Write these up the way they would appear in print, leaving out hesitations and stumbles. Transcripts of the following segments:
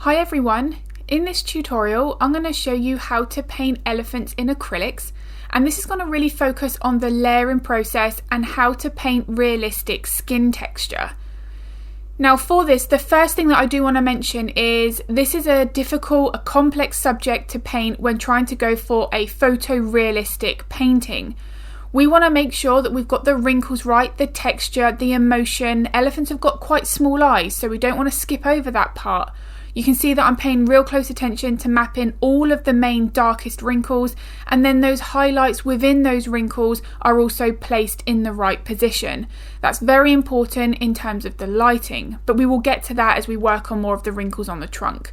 Hi everyone, in this tutorial I'm going to show you how to paint elephants in acrylics, and this is going to really focus on the layering process and how to paint realistic skin texture. Now for this, the first thing that I do want to mention is this is a complex subject to paint when trying to go for a photorealistic painting. We want to make sure that we've got the wrinkles right, the texture, the emotion. Elephants have got quite small eyes, so we don't want to skip over that part. You can see that I'm paying real close attention to map in all of the main darkest wrinkles, and then those highlights within those wrinkles are also placed in the right position. That's very important in terms of the lighting, but we will get to that as we work on more of the wrinkles on the trunk.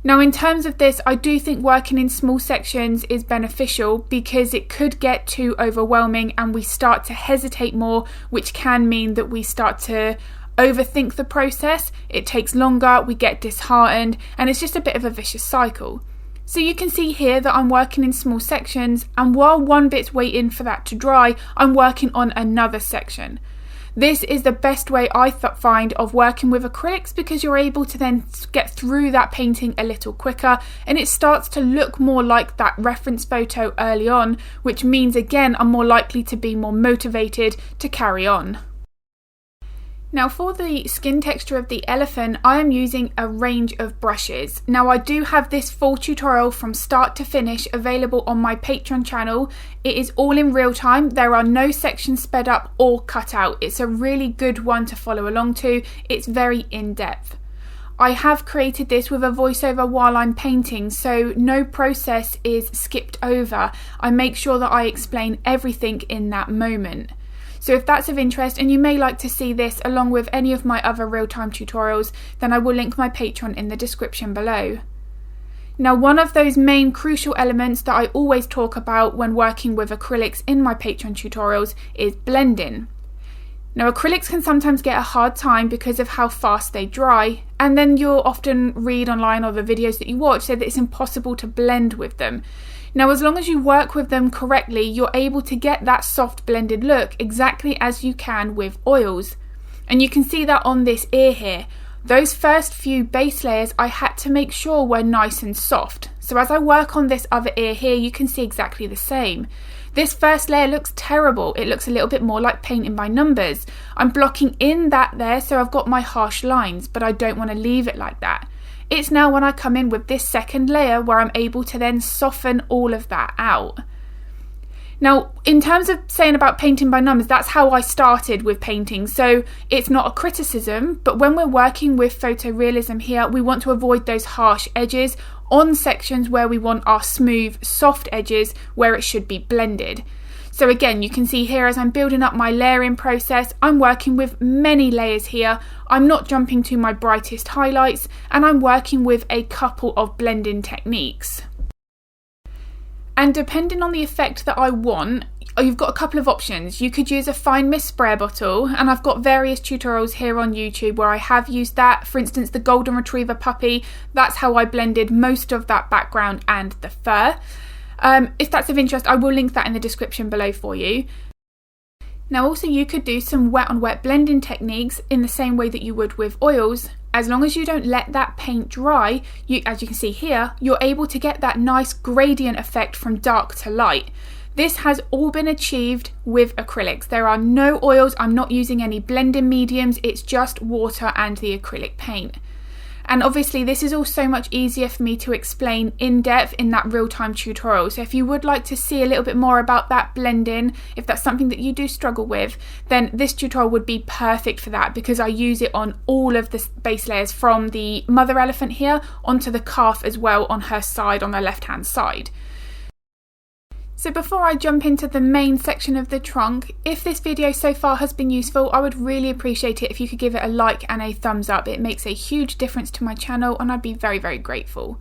Now in terms of this, I do think working in small sections is beneficial because it could get too overwhelming and we start to hesitate more, which can mean that we start to overthink the process. It takes longer, we get disheartened, and it's just a bit of a vicious cycle. So you can see here that I'm working in small sections, and while one bit's waiting for that to dry, I'm working on another section. This is the best way I find of working with acrylics because you're able to then get through that painting a little quicker, and it starts to look more like that reference photo early on, which means again I'm more likely to be more motivated to carry on. Now for the skin texture of the elephant, I am using a range of brushes. Now I do have this full tutorial from start to finish available on my Patreon channel. It is all in real time. There are no sections sped up or cut out. It's a really good one to follow along to. It's very in-depth. I have created this with a voiceover while I'm painting, so no process is skipped over. I make sure that I explain everything in that moment. So if that's of interest and you may like to see this along with any of my other real-time tutorials, then I will link my Patreon in the description below. Now one of those main crucial elements that I always talk about when working with acrylics in my Patreon tutorials is blending. Now acrylics can sometimes get a hard time because of how fast they dry, and then you'll often read online or the videos that you watch say that it's impossible to blend with them. Now as long as you work with them correctly, you're able to get that soft blended look exactly as you can with oils. And you can see that on this ear here. Those first few base layers I had to make sure were nice and soft. So as I work on this other ear here, you can see exactly the same. This first layer looks terrible. It looks a little bit more like painting by numbers. I'm blocking in that there, so I've got my harsh lines, but I don't want to leave it like that. It's now when I come in with this second layer where I'm able to then soften all of that out. Now, in terms of saying about painting by numbers, that's how I started with painting. So it's not a criticism, but when we're working with photorealism here, we want to avoid those harsh edges on sections where we want our smooth, soft edges where it should be blended. So again, you can see here as I'm building up my layering process, I'm working with many layers here. I'm not jumping to my brightest highlights, and I'm working with a couple of blending techniques. And depending on the effect that I want, you've got a couple of options. You could use a fine mist spray bottle, and I've got various tutorials here on YouTube where I have used that. For instance, the golden retriever puppy, that's how I blended most of that background and the fur. If that's of interest, I will link that in the description below for you. Now also you could do some wet on wet blending techniques in the same way that you would with oils. As long as you don't let that paint dry, as you can see here, you're able to get that nice gradient effect from dark to light. This has all been achieved with acrylics. There are no oils, I'm not using any blending mediums, it's just water and the acrylic paint. And obviously this is all so much easier for me to explain in depth in that real-time tutorial. So if you would like to see a little bit more about that blending, if that's something that you do struggle with, then this tutorial would be perfect for that because I use it on all of the base layers from the mother elephant here onto the calf as well on her side, on the left-hand side. So before I jump into the main section of the trunk, if this video so far has been useful, I would really appreciate it if you could give it a like and a thumbs up. It makes a huge difference to my channel and I'd be very, very grateful.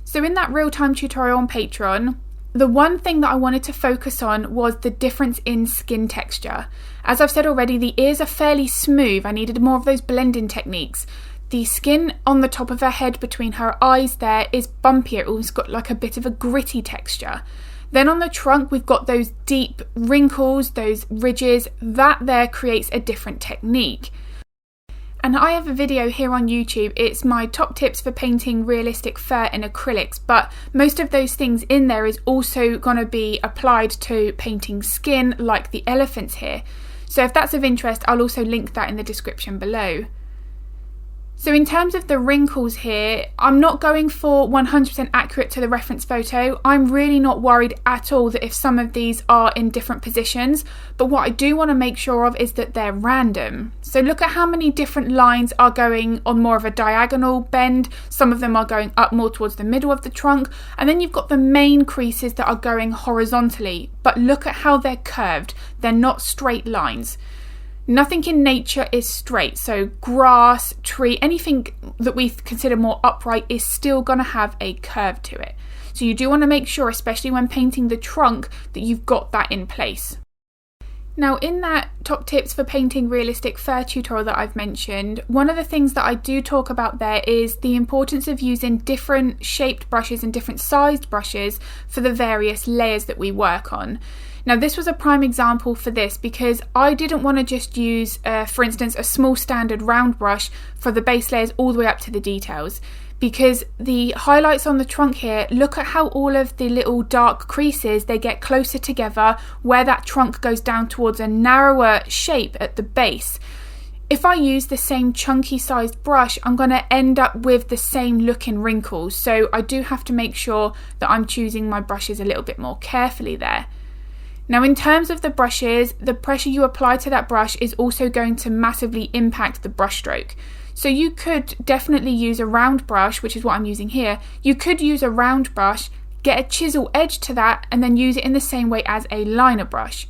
So in that real-time tutorial on Patreon, the one thing that I wanted to focus on was the difference in skin texture. As I've said already, the ears are fairly smooth. I needed more of those blending techniques. The skin on the top of her head between her eyes there is bumpier. It's almost got like a bit of a gritty texture. Then on the trunk we've got those deep wrinkles, those ridges. That there creates a different technique. And I have a video here on YouTube. It's my top tips for painting realistic fur in acrylics, but most of those things in there is also going to be applied to painting skin like the elephants here. So if that's of interest, I'll also link that in the description below. So in terms of the wrinkles here, I'm not going for 100% accurate to the reference photo. I'm really not worried at all that if some of these are in different positions, but what I do want to make sure of is that they're random. So look at how many different lines are going on more of a diagonal bend. Some of them are going up more towards the middle of the trunk, and then you've got the main creases that are going horizontally, but look at how they're curved. They're not straight lines. Nothing in nature is straight, so grass, tree, anything that we consider more upright is still going to have a curve to it. So you do want to make sure, especially when painting the trunk, that you've got that in place. Now, in that top tips for painting realistic fur tutorial that I've mentioned, one of the things that I do talk about there is the importance of using different shaped brushes and different sized brushes for the various layers that we work on. Now, this was a prime example for this because I didn't want to just use, for instance, a small standard round brush for the base layers all the way up to the details. Because the highlights on the trunk here, look at how all of the little dark creases, they get closer together where that trunk goes down towards a narrower shape at the base. If I use the same chunky sized brush, I'm going to end up with the same looking wrinkles. So I do have to make sure that I'm choosing my brushes a little bit more carefully there. Now, in terms of the brushes, the pressure you apply to that brush is also going to massively impact the brush stroke. So you could definitely use a round brush, which is what I'm using here. You could use a round brush, get a chisel edge to that, and then use it in the same way as a liner brush.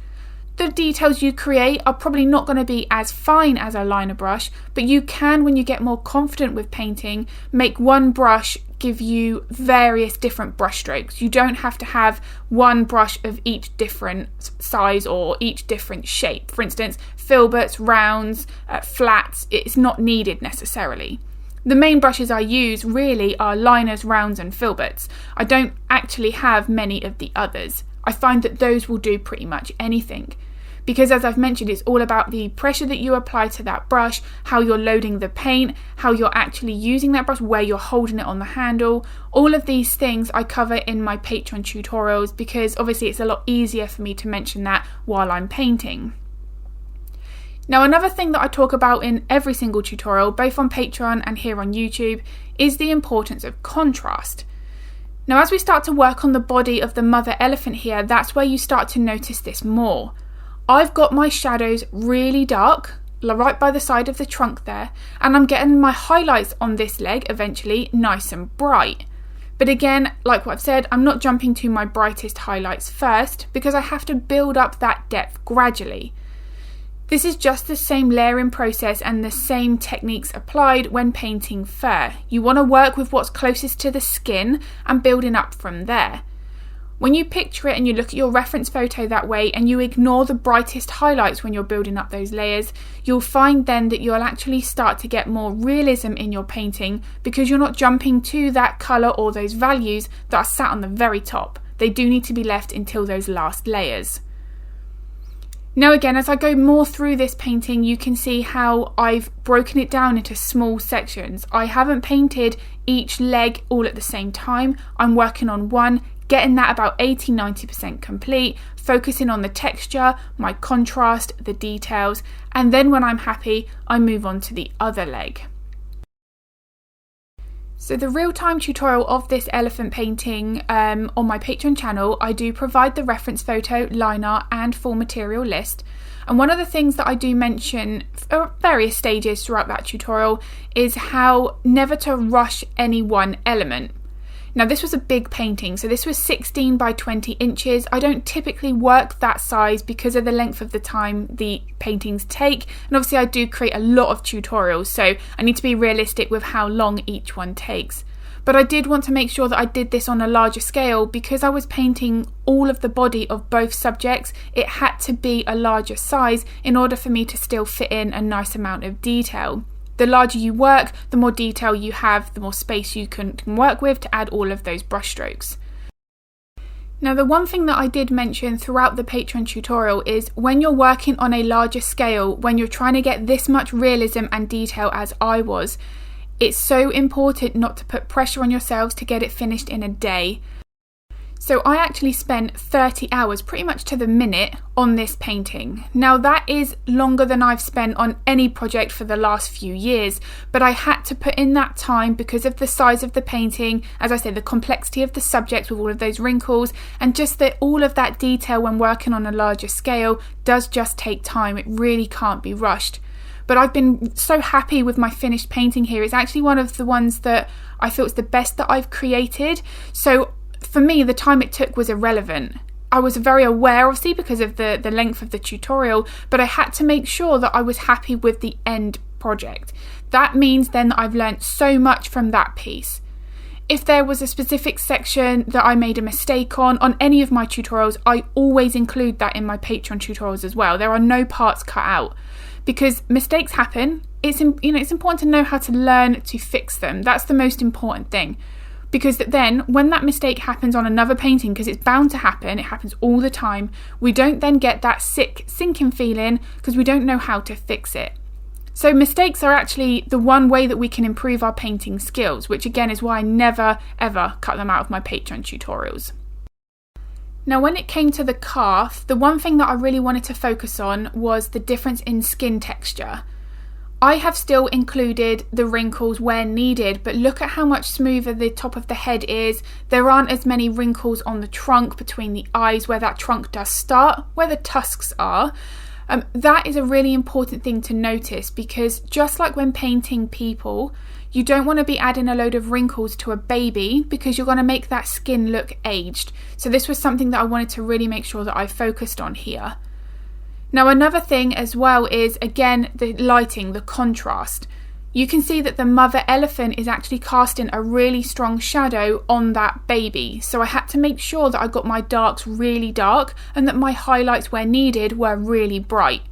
The details you create are probably not going to be as fine as a liner brush, but you can, when you get more confident with painting, make one brush give you various different brush strokes. You don't have to have one brush of each different size or each different shape. For instance, filberts, rounds, flats, it's not needed necessarily. The main brushes I use really are liners, rounds and filberts. I don't actually have many of the others. I find that those will do pretty much anything. Because as I've mentioned, it's all about the pressure that you apply to that brush, how you're loading the paint, how you're actually using that brush, where you're holding it on the handle. All of these things I cover in my Patreon tutorials because obviously it's a lot easier for me to mention that while I'm painting. Now, another thing that I talk about in every single tutorial, both on Patreon and here on YouTube, is the importance of contrast. Now, as we start to work on the body of the mother elephant here, that's where you start to notice this more. I've got my shadows really dark, right by the side of the trunk there, and I'm getting my highlights on this leg eventually nice and bright. But again, like what I've said, I'm not jumping to my brightest highlights first because I have to build up that depth gradually. This is just the same layering process and the same techniques applied when painting fur. You want to work with what's closest to the skin and building up from there. When you picture it and you look at your reference photo that way and you ignore the brightest highlights when you're building up those layers, you'll find then that you'll actually start to get more realism in your painting because you're not jumping to that colour or those values that are sat on the very top. They do need to be left until those last layers. Now again, as I go more through this painting, you can see how I've broken it down into small sections. I haven't painted each leg all at the same time. I'm working on one, getting that about 80-90% complete, focusing on the texture, my contrast, the details, and then when I'm happy, I move on to the other leg. So the real-time tutorial of this elephant painting on my Patreon channel, I do provide the reference photo, liner and full material list. And one of the things that I do mention at various stages throughout that tutorial is how never to rush any one element. Now this was a big painting, so this was 16 by 20 inches. I don't typically work that size because of the length of the time the paintings take, and obviously I do create a lot of tutorials, so I need to be realistic with how long each one takes. But I did want to make sure that I did this on a larger scale because I was painting all of the body of both subjects. It had to be a larger size in order for me to still fit in a nice amount of detail. The larger you work, the more detail you have, the more space you can work with to add all of those brush strokes. Now, the one thing that I did mention throughout the Patreon tutorial is when you're working on a larger scale, when you're trying to get this much realism and detail as I was, it's so important not to put pressure on yourselves to get it finished in a day. So I actually spent 30 hours, pretty much to the minute, on this painting. Now that is longer than I've spent on any project for the last few years, but I had to put in that time because of the size of the painting, as I said, the complexity of the subject with all of those wrinkles, and just that all of that detail when working on a larger scale does just take time. It really can't be rushed. But I've been so happy with my finished painting here. It's actually one of the ones that I feel is the best that I've created. So for me, the time it took was irrelevant. I was very aware, obviously, because of the length of the tutorial, but I had to make sure that I was happy with the end project. That means then that I've learned so much from that piece. If there was a specific section that I made a mistake on any of my tutorials, I always include that in my Patreon tutorials as well. There are no parts cut out because mistakes happen. It's important to know how to learn to fix them. That's the most important thing. Because then when that mistake happens on another painting, because it's bound to happen, it happens all the time, we don't then get that sinking feeling because we don't know how to fix it. So mistakes are actually the one way that we can improve our painting skills, which again is why I never ever cut them out of my Patreon tutorials. Now when it came to the calf, the one thing that I really wanted to focus on was the difference in skin texture. I have still included the wrinkles where needed, but look at how much smoother the top of the head is. There aren't as many wrinkles on the trunk between the eyes where that trunk does start, where the tusks are. That is a really important thing to notice because just like when painting people, you don't want to be adding a load of wrinkles to a baby because you're going to make that skin look aged. So this was something that I wanted to really make sure that I focused on here. Now another thing as well is, again, the lighting, the contrast. You can see that the mother elephant is actually casting a really strong shadow on that baby. So I had to make sure that I got my darks really dark and that my highlights where needed were really bright.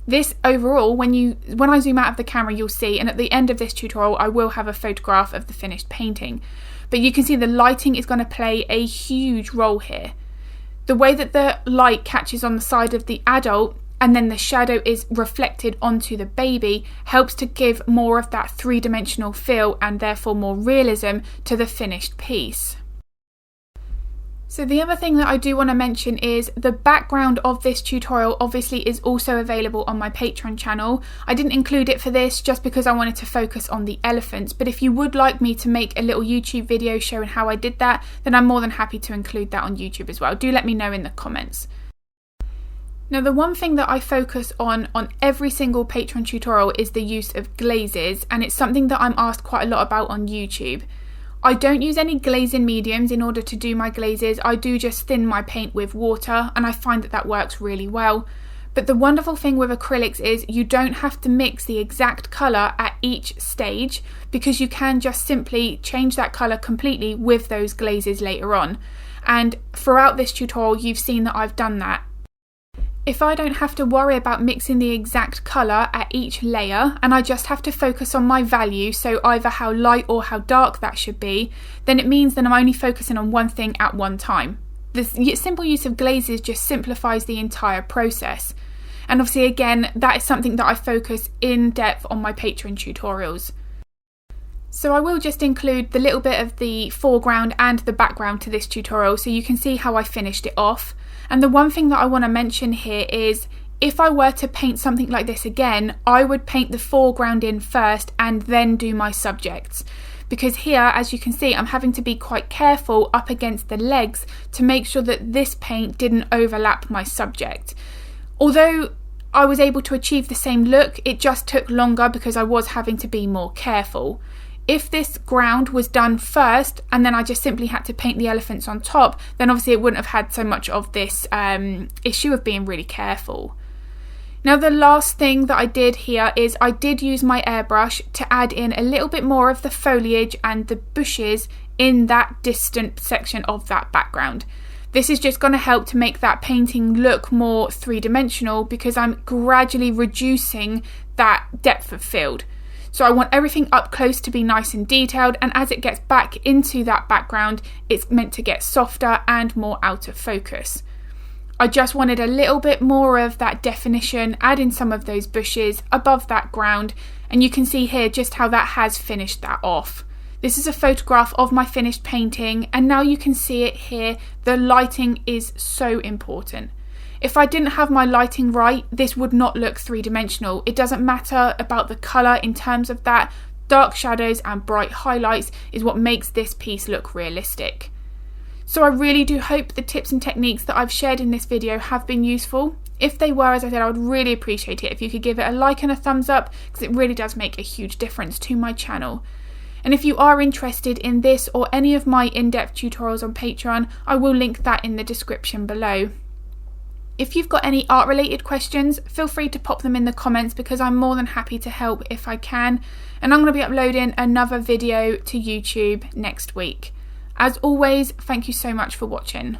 This overall, when I zoom out of the camera, you'll see, and at the end of this tutorial, I will have a photograph of the finished painting. But you can see the lighting is going to play a huge role here. The way that the light catches on the side of the adult and then the shadow is reflected onto the baby helps to give more of that three-dimensional feel and therefore more realism to the finished piece. So the other thing that I do want to mention is the background of this tutorial obviously is also available on my Patreon channel. I didn't include it for this just because I wanted to focus on the elephants, but if you would like me to make a little YouTube video showing how I did that, then I'm more than happy to include that on YouTube as well. Do let me know in the comments. Now the one thing that I focus on every single Patreon tutorial is the use of glazes, and it's something that I'm asked quite a lot about on YouTube. I don't use any glazing mediums in order to do my glazes. I do just thin my paint with water and I find that that works really well. But the wonderful thing with acrylics is you don't have to mix the exact colour at each stage because you can just simply change that colour completely with those glazes later on. And throughout this tutorial you've seen that I've done that. If I don't have to worry about mixing the exact colour at each layer and I just have to focus on my value, so either how light or how dark that should be, then it means that I'm only focusing on one thing at one time. The simple use of glazes just simplifies the entire process. And obviously again, that is something that I focus in depth on my Patreon tutorials. So I will just include the little bit of the foreground and the background to this tutorial so you can see how I finished it off. And the one thing that I want to mention here is if I were to paint something like this again, I would paint the foreground in first and then do my subjects. Because here, as you can see, I'm having to be quite careful up against the legs to make sure that this paint didn't overlap my subject. Although I was able to achieve the same look, it just took longer because I was having to be more careful. If this ground was done first and then I just simply had to paint the elephants on top, then obviously it wouldn't have had so much of this issue of being really careful. Now the last thing that I did here is I did use my airbrush to add in a little bit more of the foliage and the bushes in that distant section of that background. This is just going to help to make that painting look more three-dimensional because I'm gradually reducing that depth of field. So I want everything up close to be nice and detailed, and as it gets back into that background, it's meant to get softer and more out of focus. I just wanted a little bit more of that definition, add in some of those bushes above that ground, and you can see here just how that has finished that off. This is a photograph of my finished painting, and now you can see it here. The lighting is so important. If I didn't have my lighting right, this would not look three-dimensional. It doesn't matter about the colour in terms of that. Dark shadows and bright highlights is what makes this piece look realistic. So I really do hope the tips and techniques that I've shared in this video have been useful. If they were, as I said, I would really appreciate it if you could give it a like and a thumbs up, because it really does make a huge difference to my channel. And if you are interested in this or any of my in-depth tutorials on Patreon, I will link that in the description below. If you've got any art related questions, feel free to pop them in the comments, because I'm more than happy to help if I can. And I'm going to be uploading another video to YouTube next week. As always, thank you so much for watching.